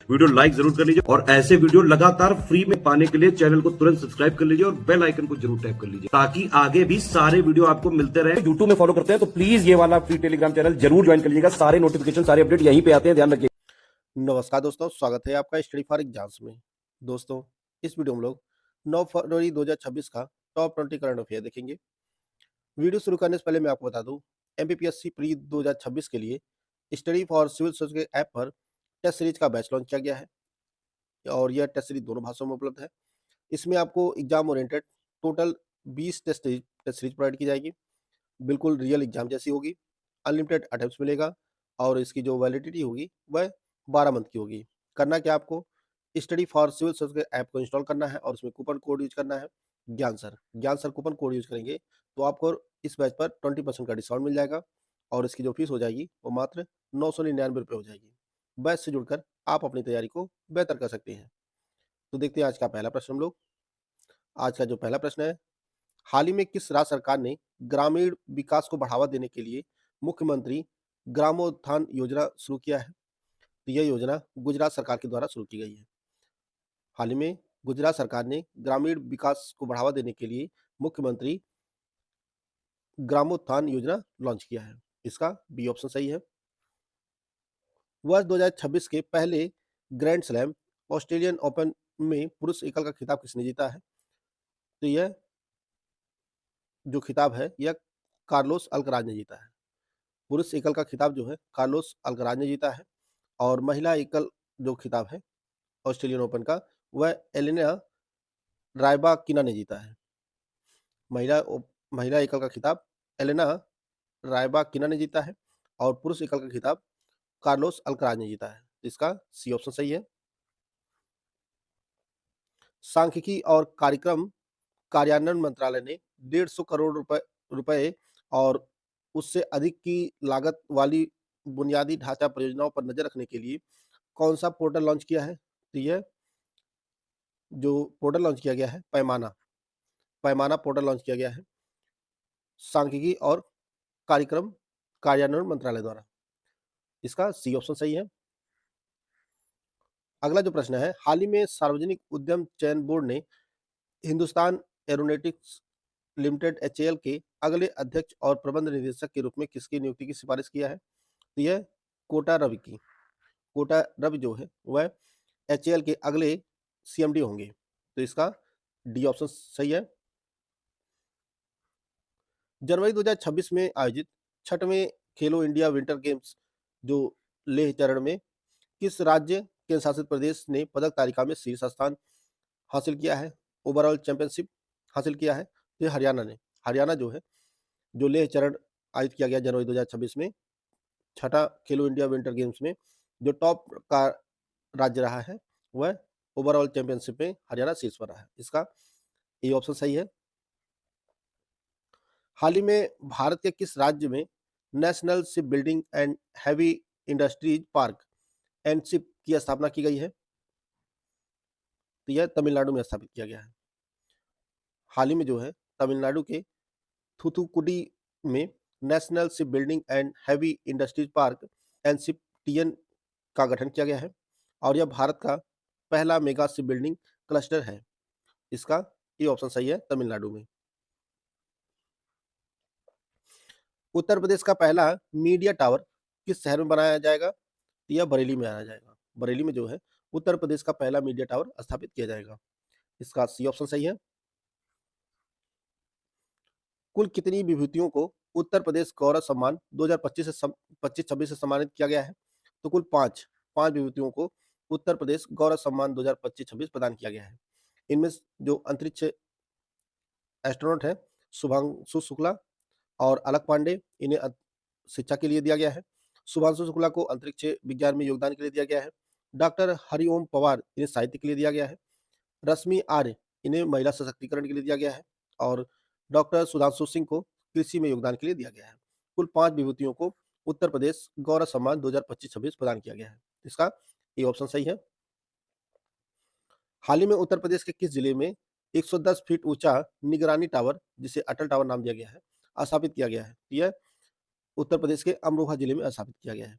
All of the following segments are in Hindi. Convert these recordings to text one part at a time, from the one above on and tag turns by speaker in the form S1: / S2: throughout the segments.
S1: वीडियो लाइक जरूर कर लीजिए और ऐसे वीडियो लगातार फ्री में पाने के लिए चैनल को तुरंत सब्सक्राइब कर लीजिए और बेल आइकन को जरूर टैप कर लीजिए ताकि आगे भी सारे वीडियो आपको मिलते रहे। यूट्यूब में फॉलो करते हैं तो प्लीज ये वाला फ्री टेलीग्राम चैनल जरूर ज्वाइन कर लीजिएगा। सारे नोटिफिकेशन सारे अपडेट यहीं पे आते हैं, ध्यान रखिए।
S2: नमस्कार दोस्तों, स्वागत है आपका स्टडी फॉर एग्जाम्स में। दोस्तों, इस वीडियो में हम लोग 9 फरवरी 2026 का टॉप 20 करंट अफेयर देखेंगे। वीडियो शुरू करने से पहले मैं आपको बता दूं, एमपीपीएससी प्री 2026 के लिए स्टडी फॉर सिविल सर्विस के ऐप पर टेस्ट सीरीज का बैच लॉन्च किया गया है और यह टेस्ट सीरीज दोनों भाषाओं में उपलब्ध है। इसमें आपको exam oriented total 20 test series provide की जाएगी। बिल्कुल रियल एग्जाम जैसी होगी। अनलिमिटेड अटेम्प्ट्स मिलेगा और इसकी जो वैलिडिटी होगी वह 12 मंथ की होगी। करना क्या आपको, स्टडी फॉर सिविल सर्विस के ऐप को इंस्टॉल करना है और उसमें कूपन कोड यूज करना है ज्ञान सर कूपन कोड यूज करेंगे तो आपको इस बैच पर 20% का डिस्काउंट मिल जाएगा और इसकी जो फीस हो जाएगी वो मात्र 999 रुपये हो जाएगी। बैच से जुड़कर आप अपनी तैयारी को बेहतर कर सकते हैं। तो देखते हैं आज का पहला प्रश्न हम लोग। आज का जो पहला प्रश्न है, हाल ही में किस राज्य सरकार ने ग्रामीण विकास को बढ़ावा देने के लिए मुख्यमंत्री ग्रामोत्थान योजना शुरू किया है? तो यह योजना गुजरात सरकार के द्वारा शुरू की गई है। हाल ही में गुजरात सरकार ने ग्रामीण विकास को बढ़ावा देने के लिए मुख्यमंत्री ग्रामोत्थान योजना लॉन्च किया है। इसका बी ऑप्शन सही है। वर्ष 2026 के पहले ग्रैंड स्लैम ऑस्ट्रेलियन ओपन में पुरुष एकल का खिताब किसने जीता है? तो यह जो खिताब है यह कार्लोस अल्कराज ने जीता है। पुरुष एकल का खिताब जो है कार्लोस अल्कराज ने जीता है और महिला एकल जो खिताब है ऑस्ट्रेलियन ओपन का वह एलेना रायबाकिना ने जीता है। महिला एकल का खिताब एलेना रायबाकिना ने जीता है और पुरुष एकल का खिताब कार्लोस अल्कराज ने जीता है। इसका सी ऑप्शन सही है। सांख्यिकी और कार्यक्रम कार्यान्वयन मंत्रालय ने 150 करोड़ रुपए और उससे अधिक की लागत वाली बुनियादी ढांचा परियोजनाओं पर नजर रखने के लिए कौन सा पोर्टल लॉन्च किया है? तो यह जो पोर्टल लॉन्च किया गया है पैमाना पोर्टल लॉन्च किया गया है सांख्यिकी और कार्यक्रम कार्यान्वयन मंत्रालय द्वारा। इसका सी ऑप्शन सही है। अगला जो प्रश्न है, हाल ही में सार्वजनिक उद्यम चयन बोर्ड ने हिंदुस्तान एरोनॉटिक्स लिमिटेड HAL के अगले अध्यक्ष और प्रबंध निदेशक के रूप में किसकी नियुक्ति की सिफारिश किया है? तो यह कोटा रवि जो है वह HAL के अगले CMD होंगे। तो इसका डी ऑप्शन सही है। जनवरी 2026 में आयोजित 6वें खेलो इंडिया विंटर गेम्स जो लेह चरण में किस राज्य केंद्र शासित प्रदेश ने पदक तालिका में शीर्ष स्थान हासिल किया है, ओवरऑल चैंपियनशिप हासिल किया है? तो ये हरियाणा जो है जो लेह चरण आयोजित किया गया जनवरी 2026 में 6ठा खेलो इंडिया विंटर गेम्स में जो टॉप का राज्य रहा है वह ओवरऑल चैंपियनशिप में हरियाणा शीर्ष पर रहा है। इसका ए ऑप्शन सही है। हाल ही में भारत के किस राज्य में national ship building and heavy industries park एनशिप की स्थापना की गई है? तो यह तमिलनाडु में स्थापित किया गया है। हाल ही में जो है तमिलनाडु के थूथुकुडी में national ship building and heavy industries park एनशिप TN का गठन किया गया है और यह भारत का पहला मेगा शिप बिल्डिंग क्लस्टर है। इसका ये ऑप्शन सही है, तमिलनाडु में। उत्तर प्रदेश का पहला मीडिया टावर किस शहर में बनाया जाएगा? यह बरेली में बनाया जाएगा। बरेली में जो है उत्तर प्रदेश का पहला मीडिया टावर स्थापित किया जाएगा। इसका सी ऑप्शन सही है। कुल कितनी विभूतियों को उत्तर प्रदेश गौरव सम्मान 2025 से 25-26 से सम्मानित किया गया है? तो कुल पांच विभूतियों को उत्तर प्रदेश गौरव सम्मान 2025-26 प्रदान किया गया है। इनमें जो अंतरिक्ष एस्ट्रोनॉट है शुभांशु शुक्ला और अलक पांडे, इन्हें शिक्षा के लिए दिया गया है। शुभांशु शुक्ला को अंतरिक्ष विज्ञान में योगदान के लिए दिया गया है। डॉक्टर हरिओम पवार इन्हें साहित्य के लिए दिया गया है। रश्मि आर्य इन्हें महिला सशक्तिकरण के लिए दिया गया है और डॉक्टर सुधांशु सिंह को कृषि में योगदान के लिए दिया गया है। कुल 5 विभूतियों को उत्तर प्रदेश गौरव सम्मान 2025-26 प्रदान किया गया है। इसका ए ऑप्शन सही है। हाल ही में उत्तर प्रदेश के किस जिले में 110 फीट ऊंचा निगरानी टावर, जिसे अटल टावर नाम दिया गया है, स्थापित किया गया है? यह उत्तर प्रदेश के अमरोहा जिले में स्थापित किया गया है।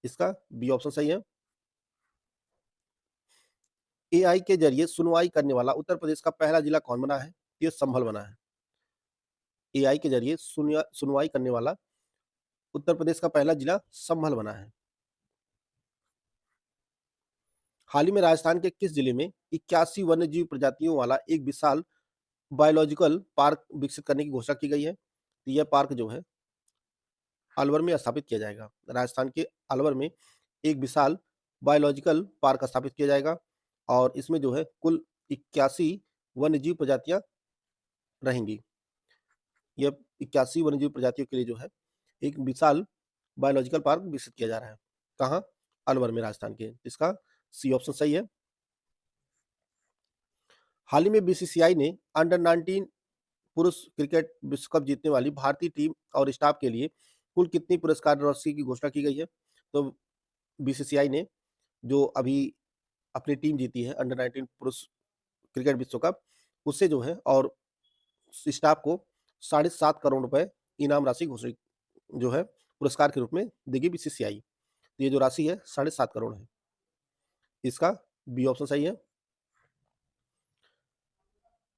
S2: इसका बी ऑप्शन सही है। एआई के जरिए सुनवाई करने वाला उत्तर प्रदेश का पहला जिला कौन बना है? ये संभल बना है। एआई के जरिए सुनवाई करने वाला उत्तर प्रदेश का पहला जिला संभल बना है। हाल ही में राजस्थान के किस जिले में 81 वन्यजीव प्रजातियों वाला एक विशाल बायोलॉजिकल पार्क विकसित करने की घोषणा की गई है? तो यह पार्क जो है अलवर में स्थापित किया जाएगा। राजस्थान के अलवर में एक विशाल बायोलॉजिकल पार्क स्थापित किया जाएगा और इसमें जो है कुल 81 वन्यजीव प्रजातियां रहेंगी। यह 81 वन्यजीव प्रजातियों के लिए जो है एक विशाल बायोलॉजिकल पार्क विकसित किया जा रहा है। कहाँ? अलवर में, राजस्थान के। इसका सी ऑप्शन सही है। हाल ही में बीसीसीआई ने अंडर 19 पुरुष क्रिकेट विश्व कप जीतने वाली भारतीय टीम और स्टाफ के लिए कुल कितनी पुरस्कार राशि की घोषणा की गई है? तो बीसीसीआई ने जो अभी अपनी टीम जीती है अंडर 19 पुरुष क्रिकेट विश्व कप, उससे जो है और स्टाफ को 7.5 करोड़ रुपए इनाम राशि घोषित जो है पुरस्कार के रूप में देगी बीसीसीआई। तो ये जो राशि है 7.5 करोड़ है। इसका बी ऑप्शन सही है।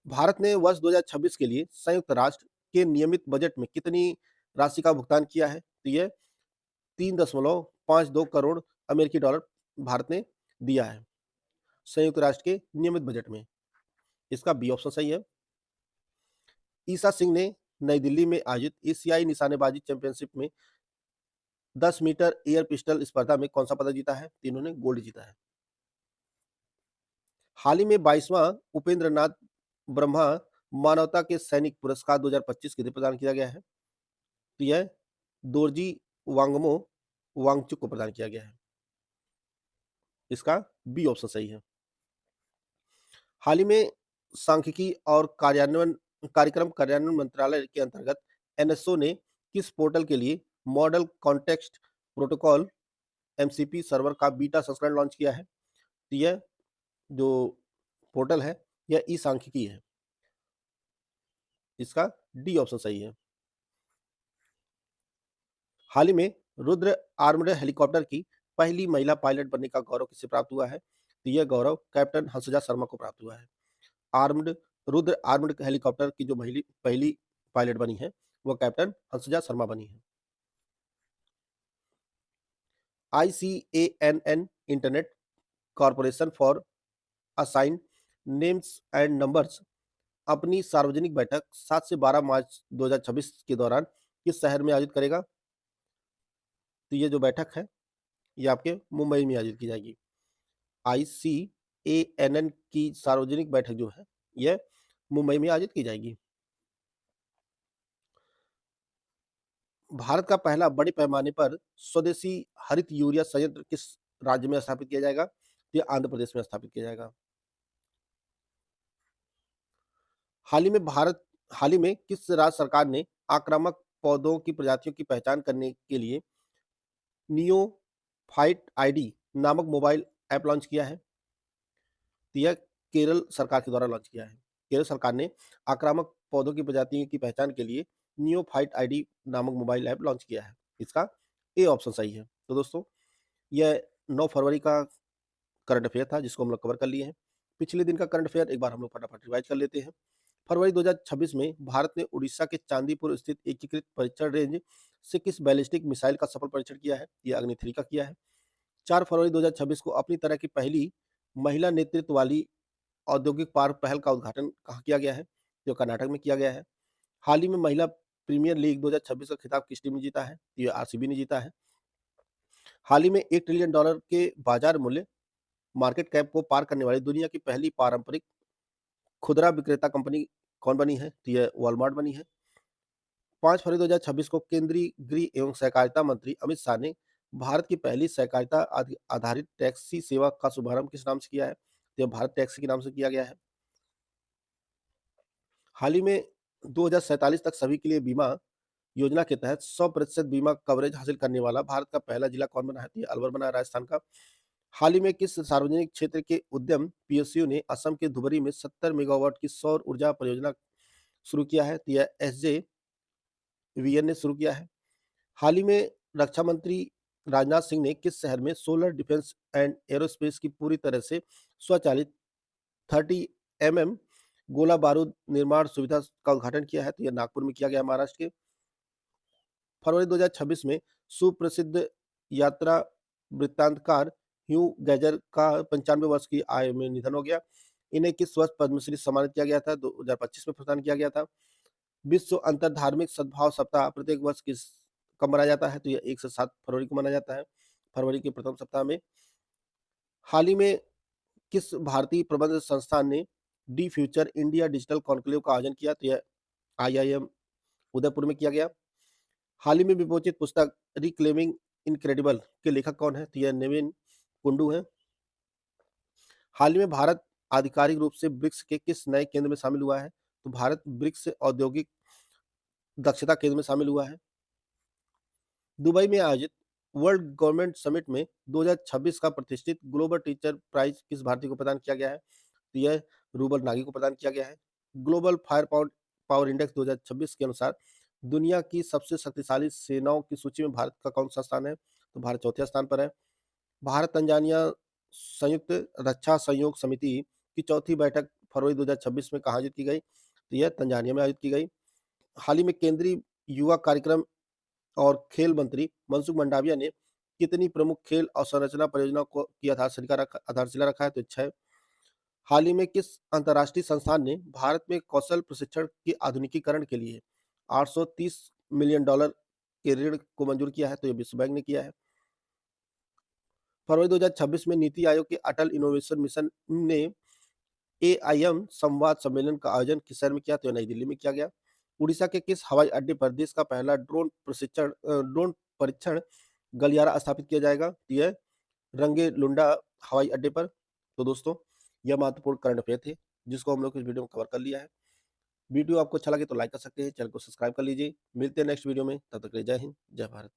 S2: भारत ने वर्ष 2026 के लिए संयुक्त राष्ट्र के नियमित बजट में कितनी राशि का भुगतान किया है? तो ये 3.52 करोड़ अमेरिकी डॉलर भारत ने दिया है संयुक्त राष्ट्र के नियमित बजट में। इसका बी ऑप्शन सही है। ईसा सिंह ने नई दिल्ली में आयोजित एशियाई निशानेबाजी चैंपियनशिप में 10 मीटर एयर पिस्टल स्पर्धा में कौन सा पदक जीता है? तो इन्होंने गोल्ड जीता है। हाल ही में 22वां उपेंद्र नाथ ब्रह्मा मानवता के सैनिक पुरस्कार 2025 के लिए प्रदान किया गया है। तो यह दोरजी वांगमो वांगचुक को प्रदान किया गया है। इसका बी ऑप्शन सही है। हाल ही में सांख्यिकी और कार्यक्रम कार्यान्वयन मंत्रालय के अंतर्गत एनएसओ ने किस पोर्टल के लिए model context protocol MCP server का बीटा संस्करण लॉन्च किया है? तो यह जो पोर्टल है यह ई सांख्यिकी है। इसका डी ऑप्शन सही है। हाल ही में रुद्र आर्म्ड हेलीकॉप्टर की पहली महिला पायलट बनने का गौरव किसे प्राप्त हुआ है? तो यह गौरव कैप्टन हंसजा शर्मा को प्राप्त हुआ है। रुद्र आर्म्ड हेलीकॉप्टर की जो पहली पायलट बनी है वह कैप्टन हंसजा शर्मा बनी है। ICANN internet corporation for assign names and numbers अपनी सार्वजनिक बैठक 7 से 12 मार्च 2026 के दौरान किस शहर में आयोजित करेगा? तो ये जो बैठक है ये आपके मुंबई में आयोजित की जाएगी। ICANN की सार्वजनिक बैठक जो है यह मुंबई में आयोजित की जाएगी। भारत का पहला बड़े पैमाने पर स्वदेशी हरित यूरिया संयंत्र किस राज्य में स्थापित किया जाएगा? ये आंध्र प्रदेश में स्थापित किया जाएगा। हाल ही में किस राज्य सरकार ने आक्रामक पौधों की प्रजातियों की पहचान करने के लिए नियोफाइट आईडी नामक मोबाइल ऐप लॉन्च किया है? तो यह केरल सरकार के द्वारा लॉन्च किया है। केरल सरकार ने आक्रामक पौधों की प्रजातियों की पहचान के लिए नियोफाइट आईडी नामक मोबाइल ऐप लॉन्च किया है। इसका ए ऑप्शन सही है। तो दोस्तों यह 9 फरवरी का करंट अफेयर था जिसको हम लोग कवर कर लिए हैं। पिछले दिन का करंट अफेयर एक बार हम लोग फटाफट रिवाइज कर लेते हैं। फरवरी 2026 में भारत ने उड़ीसा के चांदीपुर स्थित एकीकृत परीक्षण रेंज से किस बैलिस्टिक मिसाइल का सफल परीक्षण किया है? यह अग्नि 3 का किया है। 4 फरवरी 2026 को अपनी तरह की पहली महिला नेतृत्व वाली औद्योगिक पार्क पहल का उद्घाटन कहाँ किया गया है? जो कर्नाटक में किया गया है। हाल ही में महिला प्रीमियर लीग 2026 का खिताब किस टीम ने जीता है? ये आरसीबी ने जीता है। हाल ही में $1 ट्रिलियन के बाजार मूल्य मार्केट कैप को पार करने वाली दुनिया की पहली पारंपरिक खुदरा विक्रेता कंपनी कौन बनी है? तो यह वॉलमार्ट बनी है। 5 फरवरी 2026 को केंद्रीय गृह एवं सहकारिता मंत्री अमित शाह ने भारत की पहली सहकारिता आधारित टैक्सी सेवा का शुभारंभ किस नाम से किया है? तो यह भारत टैक्सी के नाम से किया गया है। हाल ही में 2047 तक सभी के लिए बीमा योजना के तहत 100% बीमा कवरेज हासिल करने वाला भारत का पहला जिला कौन बना है? तो ये अलवर बना है, राजस्थान का। हाल ही में किस सार्वजनिक क्षेत्र के उद्यम पीएसयू ने असम के धुबरी में 70 मेगावाट की सौर ऊर्जा परियोजना शुरू किया है? तो यह SJVN ने शुरू किया है। हाल ही में रक्षा मंत्री राजनाथ सिंह ने किस शहर में सोलर डिफेंस एंड एरोस्पेस की पूरी तरह से स्वचालित 30 mm गोला बारूद निर्माण सुविधा का उद्घाटन किया है, तो यह नागपुर में किया गया महाराष्ट्र के। फरवरी 2026 में सुप्रसिद्ध यात्रा वृत्तांतकार ह्यू गैजर का 95 वर्ष की आयु में निधन हो गया। इन्हें किस वर्ष पद्मश्री से सम्मानित किया गया था? 2025 में प्रदान किया गया था। विश्व अंतर धार्मिक सद्भाव सप्ताह प्रत्येक वर्ष किस कब मनाया जाता है? तो यह 1 से 7 फरवरी को मनाया जाता है, फरवरी के प्रथम सप्ताह में। हाल ही में किस भारतीय प्रबंध संस्थान ने D future India digital conclave का आयोजन किया? तो यह IIM उदयपुर में किया गया। हाल ही में विमोचित पुस्तक रिक्लेमिंग इनक्रेडिबल के लेखक कौन है? तो यह नवीन कुंडू है। हाल ही में भारत आधिकारिक रूप से ब्रिक्स के किस नए केंद्र में शामिल हुआ है? तो भारत ब्रिक्स औद्योगिक दक्षता केंद्र में शामिल हुआ है। दुबई में आयोजित वर्ल्ड गवर्नमेंट समिट में 2026 का प्रतिष्ठित ग्लोबल टीचर प्राइज किस भारतीय को प्रदान किया गया है? तो यह रूबल नागी को प्रदान किया गया है। ग्लोबल फायर पावर इंडेक्स 2026 के अनुसार दुनिया की सबसे शक्तिशाली सेनाओं की सूची में भारत का कौन सा स्थान है? तो भारत चौथे स्थान पर है। भारत तंजानिया संयुक्त रक्षा सहयोग समिति की चौथी बैठक फरवरी 2026 में कहाँ आयोजित की गई? तो यह तंजानिया में आयोजित की गई। हाल ही में केंद्रीय युवा कार्यक्रम और खेल मंत्री मनसुख मंडाविया ने कितनी प्रमुख खेल अवसंरचना परियोजनाओं को की आधारशिला रखा है? तो 6। हाल ही में किस अंतर्राष्ट्रीय संस्थान ने भारत में कौशल प्रशिक्षण के आधुनिकीकरण के लिए 830 मिलियन डॉलर के ऋण को मंजूर किया है? तो यह विश्व बैंक ने किया है। फरवरी 2026 में नीति आयोग के अटल इनोवेशन मिशन ने AIM संवाद सम्मेलन का आयोजन किस शहर में किया? तो नई दिल्ली में किया गया। उड़ीसा के किस हवाई अड्डे पर देश का पहला ड्रोन परीक्षण गलियारा स्थापित किया जाएगा? तो यह रंगेलुंडा हवाई अड्डे पर। तो दोस्तों, यह महत्वपूर्ण करंट अफेयर थे जिसको हम लोग इस वीडियो में कवर कर लिया है। वीडियो आपको अच्छा लगे तो लाइक कर सकते हैं, चैनल को सब्सक्राइब कर लीजिए। मिलते हैं नेक्स्ट वीडियो में, तब तक के लिए जय हिंद, जय भारत।